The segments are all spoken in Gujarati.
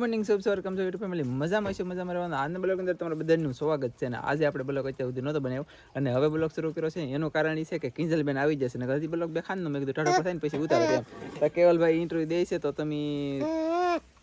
મોર્નિંગ સબ સર કમ છો યુટ્યુબ ફેમિલી મજામાં છે મજામાં રહેવાનું આજના બ્લોગ અંદર તમારું બધાનું સ્વાગત છે અને આજે આપણે બ્લોગ અત્યાર સુધી નહોતો બનાવ્યો અને હવે બ્લોગ શરૂ કર્યો છે એનું કારણ એ છે કે કિંજલબેન આવી જશે ને હજી બ્લોગ દેખાડનો મેં કીધું ટાઢો થાય ને પછી ઉતારે એમ તો કેવલભાઈ ઇન્ટરવ્યુ દે છે તો તમે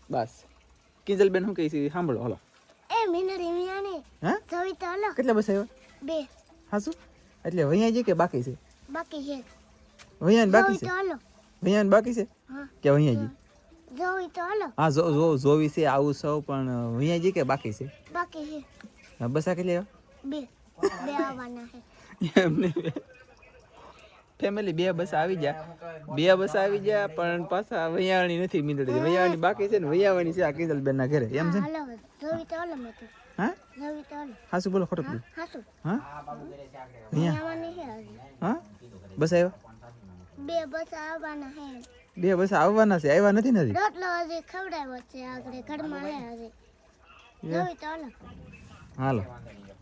બસ કિંજલબેન શું કહી છે સાંભળો હલો એ મિનડી મિયાની હા જોઈ તો હલો કેટલા બસ આવ્યા બે હા શું એટલે વૈયા છે કે બાકી છે બાકી છે વૈયા બાકી છે જોઈ તો હલો વૈયા બાકી છે હા કે વૈયા જી જોઈ તો હલો હા જોવી છે આવું સૌ પણ વૈયા જી કે બાકી છે બાકી છે બસ આ કેટલી બે બે આવવાના છે એમને ફેમિલી બે બસ આવી ગયા પણ પાછા વૈયાણી નથી મીંદડી વૈયાણી બાકી છે ને વૈયાવાની છે આ કિંજલબેન ના ઘરે એમ છે હલો જોઈ તો હલો મેં તો હા જોઈ તો હલો હા શું બોલો ખોટું બોલો હાસુ હા આવવાની છે હજી હા બસ આવ્યો બે બસ આવવાના છે બે બસ આવવાના છે આવ્યા નથી રોટલો હજી ખવડાવ્યો છે આગળ ઘરમાં છે હજી જોઈ તો હલો હાલો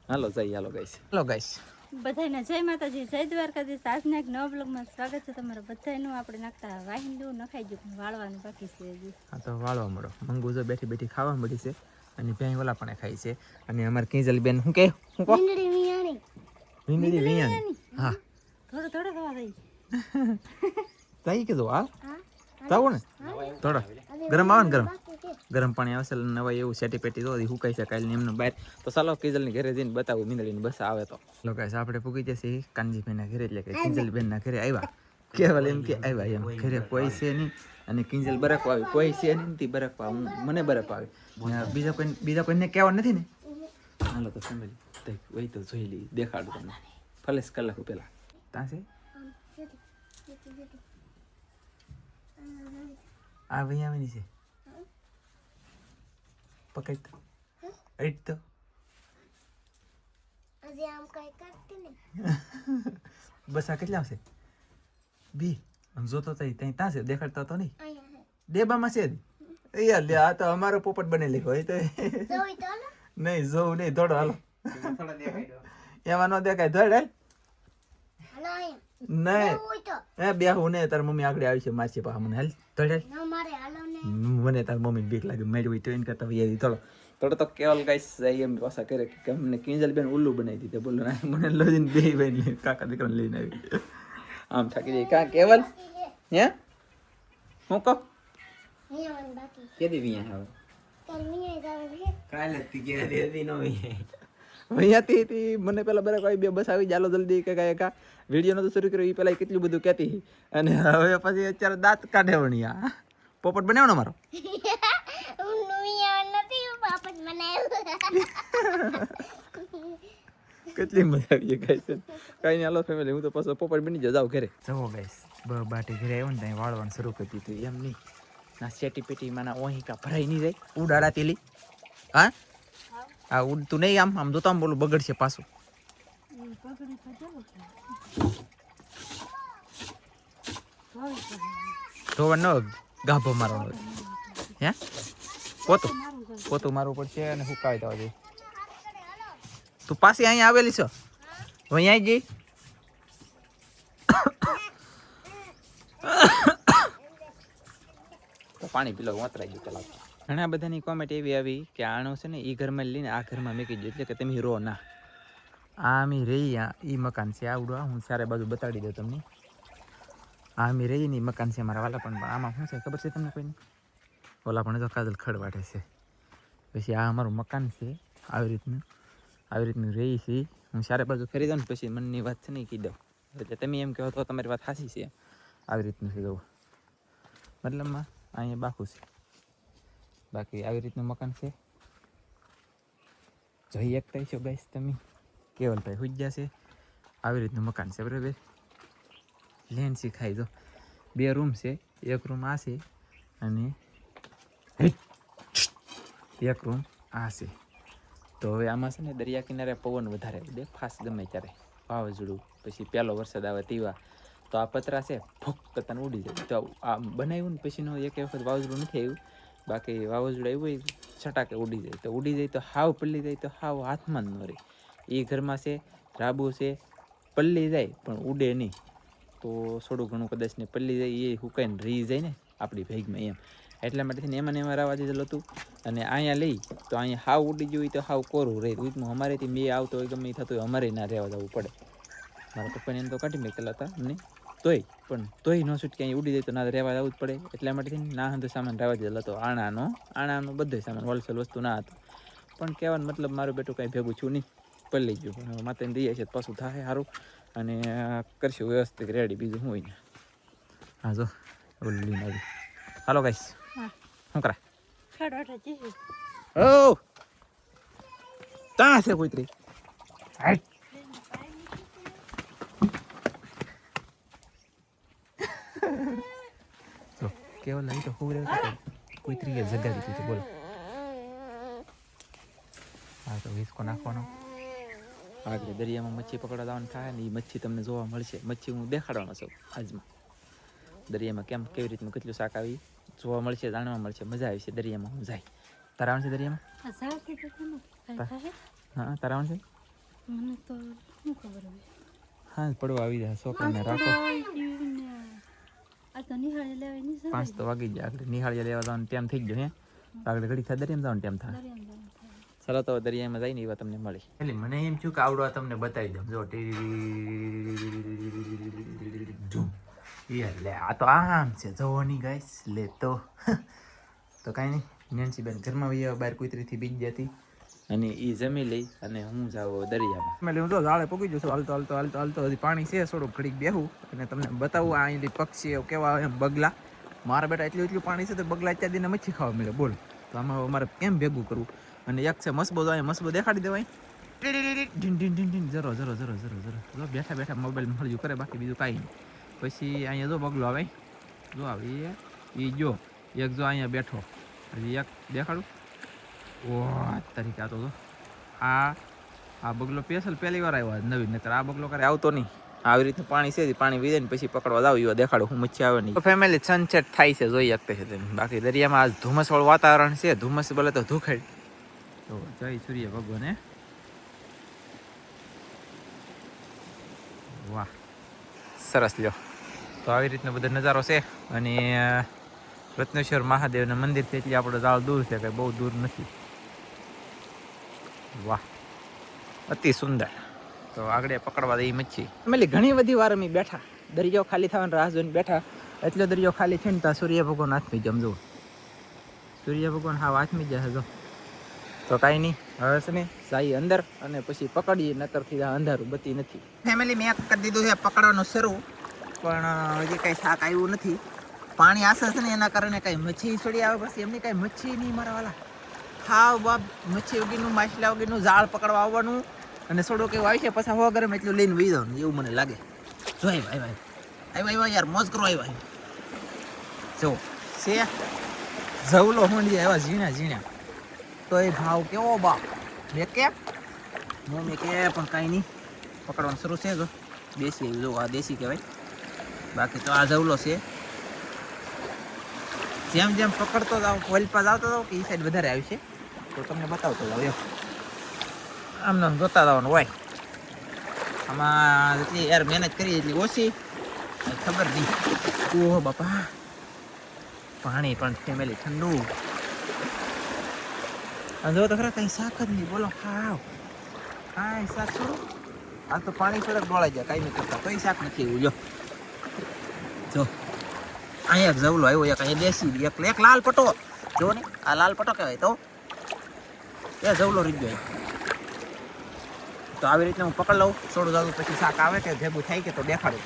હાલો જઈ હાલો ગાઈસ બધાને જય માતાજી જય દ્વારકાધીશ આજના એક નવા બ્લોગમાં સ્વાગત છે તમારા બધાનું. આપણે નાખતા વાહિંદુ નખાઈ ગયું વાળવાનું બાકી છે હજી. હા તો વાળવા મળો મંગુ જો બેઠી ખાવા મળી છે અને ત્યાં ઓલા પણ ખાઈ છે અને અમારે કિંજલબેન શું કહે શું કહો મિનડી મિયાની વિંદડી વિયાણી હા થોડો ખાવા થઈ તાઈ કીધું હા હા તાવો ને થોડા ગરમ આવે ને બાકી છે ગરમ પાણી આવશે નવા એવું સેટી પેટી તો હુકાઈ શકાય ને એમને બહાર તો ચાલો કિંજલની ઘરે જઈને બતાવું મીંદડીને બસ આવે તો લોકો આપણે પૂગી જશે કાનજીભાઈના ઘરે એટલે કે કિંજલબેનના ઘરે આવ્યા કેવલ એમ કે આવ્યા એમ ઘરે કોઈ છે નહીં અને કિંજલ બરફ આવી કોઈ છે નહીં તે બરફ આવે મને બરફ આવે બીજા કોઈને કહેવા નથી ને હાલો તો ફેમિલી વહી તો જોઈ લઈ દેખાડું તમને ફલેસ કલાક પહેલા ત્યાં છે આ ભાઈ આવેલી છે પકડ તો એટ તો હજી આમ કઈ કરતી ને બસ આ કેટલા આવશે બી આમ જોતો તો ત્યાં છે દેખાડતો તો નહીં અહીંયા ડેબામાં છે જ યાર લે આ તો અમારો પોપટ બનેલી હોય તો જોઈ તો હલો નહીં જોવું નહીં થોડો હાલો એમાં ન દેખાય ધડ હલો અહીંયા નહીં હોય તો એ બેહું ને તાર મમ્મી આગળ આવી છે માસી પા મને હાલ ધડ ન મારે હાલો ને મને તાર મમ્મી બીક લાગે મેળવી ટ્રેન કરતા ભાઈ થોડો તો કેવલ ગાઈસ એમ પાછા કરે કે અમને કિંજલબેન ઉલ્લુ બનાવી દીધે બોલો ના મને લઈને બે ભાઈ કાકા દીકરાને લઈને આવી આમ થાકી જાય કા કેવલ હે હું કહો અહીંયા મને બાકી કેદી વિયા હવે કાલ મિયા જાવે છે કાલે તી કે દેદી નો અહીંયાથી મને પેલા બરાબર આવી બે બસ આવી ચાલો જલ્દી કે કાંઈ કા વિડીયો નતો શરૂ કર્યો એ પેલા કેટલું બધું કહેતી અને હવે પછી અત્યારે દાંત કાઢે વણિયા પોપટ બનાવ્યો ને મારો મિયા નથી પાપડ બનાવ્યો કેટલી મજા આવી ગાઈસ કાંઈ નહીં હાલો ફેમિલી હું તો પાછો પોપટ બની જાઉં ઘરે જવો ગાઈસ બાટી ઘરે આવ્યો ને ત્યાં વાળવાનું શરૂ કરી દીધું એમ નહીં ના સેટી પેટી માના ઓહિકા ભરાઈ નહીં જાય ઉડાડા તેલી હા આ ઉડતું નહીં આમ જોતા આમ બોલું બગડશે પાછું ધોવા ન ગાભો મારવાનો હે પોતું મારવું પડશે અને હુકાવી દેવા જોઈએ તું પાછી અહીંયા આવેલી છો અહીંયા જઈ તો પાણી પીલો વતરાઈ ગયું પેલા ઘણા બધાની કોમેન્ટ એવી આવી કે આણો છે ને એ ઘરમાં લઈને આ ઘરમાં મૂકી દો એટલે કે તમે રો ના આ અમે રહી એ મકાન છે આવડું હું ચારે બાજુ બતાડી દઉં તમને આ અમે રહી ને મકાન છે મારા વાલા પણ આમાં શું છે ખબર છે તમને કોઈને ઓલા પણ તો કાજલ ખડવાટે છે પછી આ અમારું મકાન છે આવી રીતનું રહી છે હું ચારે બાજુ ફરી દઉં ને પછી મનની વાત છે ને કહી દઉં એટલે તમે એમ કહો તો તમારી વાત સાચી છે આવી રીતનું છે કહું મતલબમાં અહીંયા બાકું છે બાકી આવી રીતનું મકાન છે જોઈ એકતા છો ગાઈસ તમે કેવલભાઈ હુજ્યા છે આવી રીતનું મકાન છે બરાબર લેન્ડ શીખાઈ દો બે રૂમ છે એક રૂમ આ છે અને એક રૂમ આ છે તો હવે આમાં છે ને દરિયા કિનારે પવન વધારે દે ફાસ્ટ ગમે ત્યારે વાવાઝોડું પછી પહેલો વરસાદ આવે તેવા તો આ પતરા છે ફૂક કરતા ઉડી જાય તો આ બનાવ્યું ને પછીનો એક વખત વાવાઝોડું નથી આવ્યું બાકી વાવાઝોડું આવ્યું હોય છટાકે ઉડી જાય તો હાવ પલ્લી જાય તો હાવ હાથમાં જ ન રહે એ ઘરમાં છે રાબુ છે પલ્લી જાય પણ ઉડે નહીં તો થોડું ઘણું કદાચ ને પલ્લી જાય એ હુકાઈને રહી જાય ને આપણી ભેગમાં એમ એટલા માટે થઈને એમાં ને એમાં રહેવા દીધેલું હતું. અને અહીંયા લઈ તો અહીંયા હાવ ઉડી ગયું હોય તો હાવ કોરું રહે. વીજમાં અમારેથી મેં આવતો હોય ગમે એ થતું હોય અમારે ના રહેવા જવું પડે. મારા પપ્પાને એમ તો કાઢી મેકેલા હતા અમને તોય ન છૂટકે અહીં ઉડી જાય તો ના રહેવા જવું જ પડે. એટલા માટે થઈને ના હતો સામાન રહેવા દીધેલો હતો. આણાનો બધો સામાન હોલસેલ વસ્તુ ના હતો. પણ કહેવાનો મતલબ મારું બેટું કાંઈ ભેગું છું નહીં, પલળી ગયું. પણ માતાને દઈએ છે પાછું થાય સારું અને કરશું વ્યવસ્થિત રેડી. બીજું શું હોય ને. હા જો ઓલું લઈને આવી. હાલો ગાઈસ, શું કરા ઓ ત્યાં છે કુતરી. જો કેવો લાવી તો ખૂબ રહ્યો કુતરીએ જગાડી દીધું. બોલો હા તો હિસકો નાખવાનો. આગળ દરિયામાં મચ્છી પકડવા જવાનું થાય ને એ મચ્છી તમને જોવા મળશે. મચ્છી હું દેખાડવાનો છું આજમાં. દરિયામાં કેવી રીતનું કેટલું શાક આવી જોવા મળશે, જાણવા મળશે. મજા આવશે દરિયામાં. હું જાય તારા આવશે દરિયામાં? હા તારા આવશે? હા પડવા આવી જાય. છોકરાને રાખો. 5 તો વાગી જાય. આગળ નિહાળીએ લેવા જવાનું ટાઈમ થઈ ગયો. હે આગળ ઘડી થાય દરિયામાં જવાનું ટાઈમ થાય. ચાલો તો દરિયામાં જઈને એવા તમને મળી. એટલે મને એમ થયું કે આવડવા તમને બતાવી દઉં. જો એટલે આ તો આમ છે જોવાની ગાઈસ. લે તો કાંઈ નહીં. નેન્સીબેન ઘરમાં વહી બહાર કુતરીથી બીજ જતી અને એ જમી લઈ અને હું જાઉં દરિયામાં. મેં હું તો ઝાડે પગી જશું. હાલતો હજી પાણી છે થોડુંક ઘડીક બેહું અને તમને બતાવું. આ અહીંથી પક્ષી કેવા એમ બગલા. મારા બેટા એટલું પાણી છે તો બગલા અત્યાર દિને મચ્છી ખાવા મળે. બોલ તો આમાં અમારે કેમ ભેગું કરવું? અને એક છે મસબો. મસબો દેખાડી દેવાય. ઢીન ઢીન ઢીન ઢીન જરો જો બેઠા મોબાઈલમાં હળજુ કરે. બાકી બીજું કાંઈ નહીં. પછી અહીંયા જો બગલો આવે. જો આવે એ જો એક જો અહીંયા બેઠો. હજી એક દેખાડું. ઓહ તરીકે આ તો જો આ બગલો સ્પેશિયલ પહેલી વાર આવ્યો નવી. નહીતર આ બગલો કરે આવતો નહીં. આવી રીતનું પાણી છે. પાણી વીજે ને પછી પકડવા જાવ. એવા દેખાડું હું મચ્છી આવે નહીં. ફેમિલી સનસેટ થાય છે જોઈ શકते છે તમે. બાકી દરિયામાં આજ ધુમ્મસવાળું વાતાવરણ છે. ધુમ્મસ બોલે તો ધુખેડ. તો જય સૂર્ય ભગવાન. વાહ સરસ લ્યો. તો આવી રીતનો બધો નજારો છે. અને રત્નેશ્વર મહાદેવના મંદિરથી એટલે આપણો જાળ દૂર છે, કંઈ બહુ દૂર નથી. વાહ અતિ સુંદર. તો આગળ પકડવા દઈ મચ્છી. અમે ઘણી બધી વાર અમે બેઠા દરિયો ખાલી થવાની રાહ જોઈને બેઠા. એટલો દરિયો ખાલી થઈને ત્યાં સૂર્ય ભગવાન હાથમી જમજો. સૂર્ય ભગવાન હા હાથમી જશે જો. તો કાંઈ નહીં હવે છે ને જાય અંદર અને પછી પકડીએ. નકરથી અંધારું બતી નથી. ફેમિલી મેં કરી દીધું છે પકડવાનું શરૂ. પણ હજી કાંઈ શાક આવ્યું નથી. પાણી આસે છે ને એના કારણે કાંઈ મચ્છી છોડી આવે. પછી એમની કાંઈ મચ્છી નહીં મારાવાલા. ખાવ બાપ મચ્છી વગીનું માછલા વગીનું ઝાડ પકડવા આવવાનું અને થોડુંક એવું આવી છે. પછી હવા ગરમ એટલું લઈને વહી જવાનું એવું મને લાગે. જો આવ્યા યાર મોજ કરો. આવ્યા જો છે જવલો હોંડી આવ્યા ઝીણા. તો એ ભાવ કેવો બાપ મેં કે મમ્મી કે પણ કાંઈ નહીં પકડવાનું શરૂ છે. જો દેશી જો આ દેશી કહેવાય. બાકી તો આ જવલો છે. જેમ પકડતો જાવ વલપા આવતો જાવ કે એ સાઈડ વધારે આવી છે તો તમને બતાવતો જાવ. એમ આમ જોતા જવાનું હોય. આમાં જેટલી યાર મહેનત કરી એટલી ઓછી ખબર નહીં. ઓહો બાપા પાણી પણ ફેમિલી ઠંડુ. જો તો ખરા કંઈ શાક જ નહીં. બોલો ખાવ કાંઈ શાક છોડો. આ તો પાણી થોડાક ડોળાઈ જાય કાંઈ નહીં કરતા. કંઈ શાક નથી એવું. જો અહીંયા એક જવલો આવ્યો. એક અહીંયા દેશી એક લાલ પટો. જો ને આ લાલ પટો કહેવાય. તો એ જવલો રહી ગયો. તો આવી રીતે હું પકડ લઉં થોડું જાઉં પછી શાક આવે કે ભેગું થાય કે તો દેખાડું.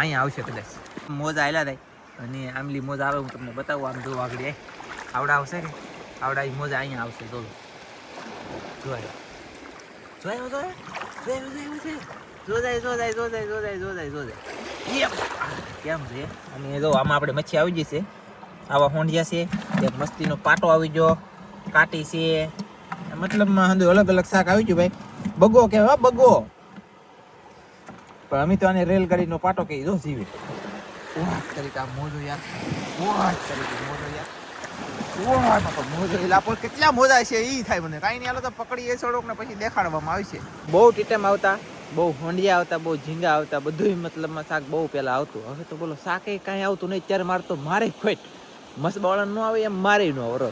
અહીંયા આવશે કદાચ. મોજા આવેલા થાય અને આમલી મોજા આવે હું તમને બતાવું. આમ જો આગળ આવડા આવશે કે આવડા મોજા અહીંયા આવશે. જો કેમ છે. અને જો આમાં આપણે મચ્છી આવી જશે. આવા હોંડિયા છે. એક મસ્તીનો પાટો આવી ગયો. કાટી છે. મતલબમાં અલગ અલગ શાક આવી ગયું ભાઈ. બગો કહેવાય બગો. પણ અમે તો આને રેલગાડીનો પાટો કહી દો જીવી. તરીકે આ મોજો યાર. કેટલા મોજા છે એ થાય મને કાંઈ નહીં. હાલો તો પકડીએ થોડોક ને પછી દેખાડવામાં આવશે. બહુ ટીટમ આવતા, બહુ હોંડિયા આવતા, બહુ ઝીંગા આવતા. બધું મતલબમાં શાક બહુ પહેલા આવતું. હવે તો બોલો શાકે કાંઈ આવતું નહીં. અત્યારે મારે તો મારે ખોટ મસ્ત બાવળા ન આવે એમ મારે ન આવે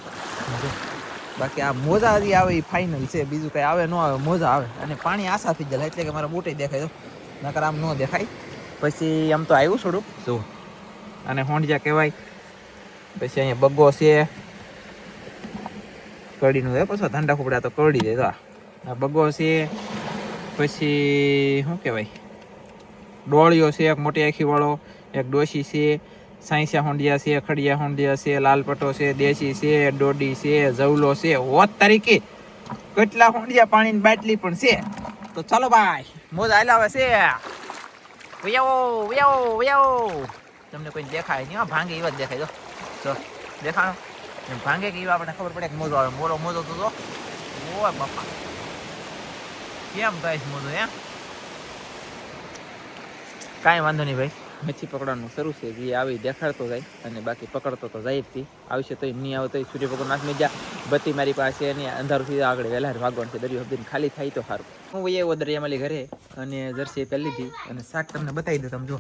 બાકી આ મોજા હજી આવે એ ફાઇનલ છે બીજું કઈ આવે ન આવે મોજા આવે અને પાણી આશા થઈ જાય એટલે કે મારા બોટે દેખાય તો નકર આમ ન દેખાય પછી આમ તો આવ્યું થોડુંક જો અને હોંડિયા કહેવાય પછી અહીંયા બગ્ગો છે કડીનું છે પછી ઠંડા ખોપડા તો કરડી દે તો આ બગ્ગો છે પછી શું કહેવાય ડોળિયો છે એક મોટી આખી વાળો એક ડોશી છે સાંઈસા હોંડિયા છે ખડિયા હોંડિયા છે લાલપટો છે દેશી છે ડોડી છે જવલો છે હોત તરીકે કેટલા હોંડિયા પાણીની બાટલી પણ છે તો ચાલો ભાઈ મોજ હાલાવે છે વયાવો તમને કોઈ દેખાય નહીં ભાંગે એવા જ દેખાય જો દેખાણો ભાંગે કે એવા આપણને ખબર પડે કે મોજો આવે મોજો તો જો ઓ બાપા કેમ થાય મોજો એમ કાંઈ વાંધો નહીં ભાઈ મચ્છી પકડવાનું શરૂ છે જે આવી દેખાડતો જાય અને બાકી પકડતો તો જાય જ આવશે તો નહીં આવે તો સૂર્ય ભગવાન નાથની જા બત્તી મારી પાસે અને અંધારું થી આગળ વહેલા ભાગવાનું છે દરિયો હબીને ખાલી થાય તો સારું હું એવો દરિયામાલી ઘરે અને જર્સી પહેરી લીધી અને શાક તમને બતાવી દઉં તમે જો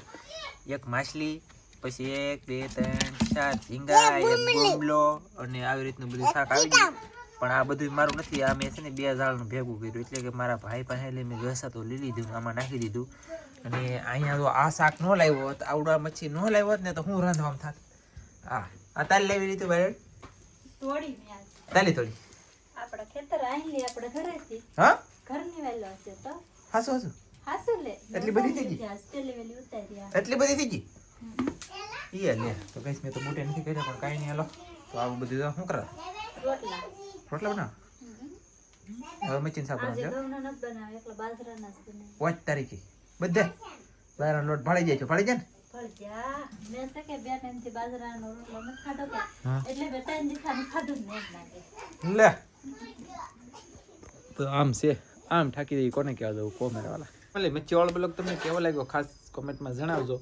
એક માછલી પછી 1 2 3 4 ઝીંગા એક બોમલો અને આવી રીતનું બધું શાક આવી ગયું પણ આ બધું મારું નથી આ મેં છે ને 2 ઝાડનું ભેગું કર્યું એટલે કે મારા ભાઈ પાસે એટલે મેં ઘસા તો લઈ લીધું આમાં નાખી દીધું અને અહીંયા જો આ શાક ન લાવ્યો હોત આવડા મચ્છી ન લાવ્યો હોત ને તો હું રાંધવામાં થાત આ તાલી લાવી લીધું ભાઈ તોડી મે આજ તાલી આપડા ખેતર આઈલી આપણે ઘરેથી હા ઘરની વેલો હશે તો હાસુ લે એટલી બધી થઈ ગઈ પેલી વેલી ઉતાર્યા એટલી બધી થઈ ગઈ ઈ લે તો ગાઈસ મેં તો મોટે નથી કર્યા પણ કાઈ નહીં હાલો તો આવું બધું શું કરા રોટલા બનાવ હવે મચ્છી શાક આજે બનાવજો ઘઉંના નત બનાવે એકલા બાજરાના જ બનાવે 5 તારીખે બધે બાજરાનો લોટ ભાળી જાય છે ભાળી જાય ને ભળજા મેં તો કે 2 ટાઈમથી બાજરાનો રોટલો ન ખાધો કે હા. એટલે 2 ટાઈમ દીખાનું ખાધું જ નહીં લાગે લે તો આમ છે આમ ઠાકી દઈ કોને કહેવા જવું કોમેન્ટ વાળા ભલે મચ્છી વાળો બ્લોગ તમને કેવો લાગ્યો ખાસ કોમેન્ટમાં જણાવજો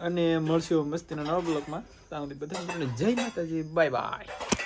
અને મળશું મસ્તીના નવા બ્લોગમાં ત્યાં સુધી બધાને જય માતાજી બાય બાય